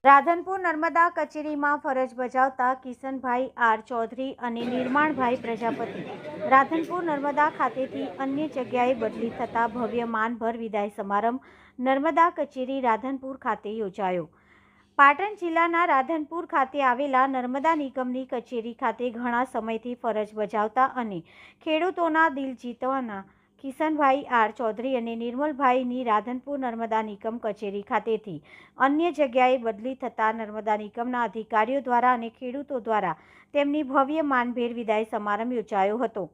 રાધનપુર નર્મદા કચેરીમાં ફરજ બજાવતા કિશનભાઈ આર ચૌધરી અને નિર્માણભાઈ પ્રજાપતિ રાધનપુર નર્મદા ખાતેથી અન્ય જગ્યાએ બદલી થતા ભવ્ય માનભર વિદાય સમારંભ નર્મદા કચેરી રાધનપુર ખાતે યોજાયો। પાટણ જિલ્લાના રાધનપુર ખાતે આવેલા નર્મદા નિગમની કચેરી ખાતે ઘણા સમયથી ફરજ બજાવતા અને ખેડૂતોના દિલ જીતવાના કિશનભાઈ આર ચૌધરી અને નિર્મલભાઈની રાધનપુર નર્મદા નિગમ કચેરી ખાતેથી અન્ય જગ્યાએ બદલી થતા નર્મદા નિગમના અધિકારીઓ દ્વારા અને ખેડૂતો દ્વારા તેમની ભવ્ય માનભેર વિદાય સમારંભ યોજાયો હતો।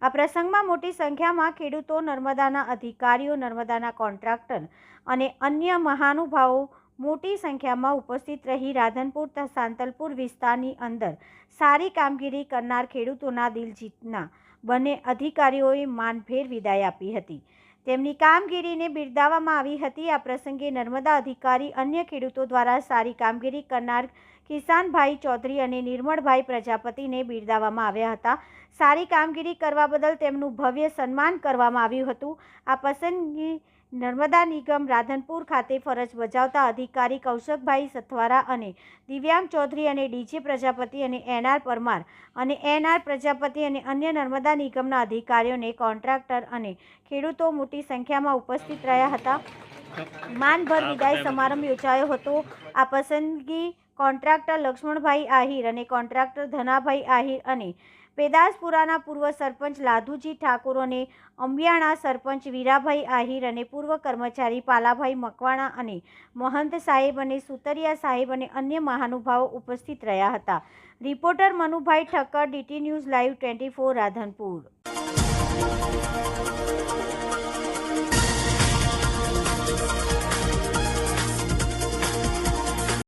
આ પ્રસંગમાં મોટી સંખ્યામાં ખેડૂતો, નર્મદાના અધિકારીઓ, નર્મદાના કોન્ટ્રાક્ટર અને અન્ય મહાનુભાવો મોટી સંખ્યામાં ઉપસ્થિત રહી રાધનપુર તથા સાંતલપુર વિસ્તારની અંદર સારી કામગીરી કરનાર ખેડૂતોના દિલ જીતના બંને અધિકારીઓએ માનભેર વિદાય આપી હતી। તેમની કામગીરીને બિરદાવવામાં આવી હતી। આ પ્રસંગે નર્મદા અધિકારી અન્ય ખેડૂતો દ્વારા સારી કામગીરી કરનાર કિશનભાઈ ચૌધરી અને નિર્મળભાઈ પ્રજાપતિને બિરદાવવામાં આવ્યા હતા। સારી કામગીરી કરવા બદલ તેમનું ભવ્ય સન્માન કરવામાં આવ્યું હતું। આ પ્રસંગે નર્મદા નિગમ રાધનપુર ખાતે ફરજ બજાવતા અધિકારી કૌશિકભાઈ સથવારા અને દિવ્યાંગ ચૌધરી અને ડીજે પ્રજાપતિ અને એનઆર પરમાર અને એનઆર પ્રજાપતિ અને અન્ય નર્મદા નિગમના અધિકારીઓને કોન્ટ્રાક્ટર અને ખેડૂતો મોટી સંખ્યામાં ઉપસ્થિત રહ્યા હતા। માનભર વિદાય સમારંભ યોજાયો હતો। આ પ્રસંગે કોન્ટ્રાક્ટર લક્ષ્મણભાઈ આહિર અને કોન્ટ્રાક્ટર ધનાભાઈ આહિર અને પેદાસપુરાના પૂર્વ સરપંચ લાધુજી ઠાકોર અને અંબિયાણા સરપંચ વીરાભાઈ આહિર અને પૂર્વ કર્મચારી પાલાભાઈ મકવાણા અને મહંત સાહેબ અને સુતરિયા સાહેબ અને અન્ય મહાનુભાવો ઉપસ્થિત રહ્યા હતા। Reporter Manubhai Thakkar, DT news live 24 Radhanpur.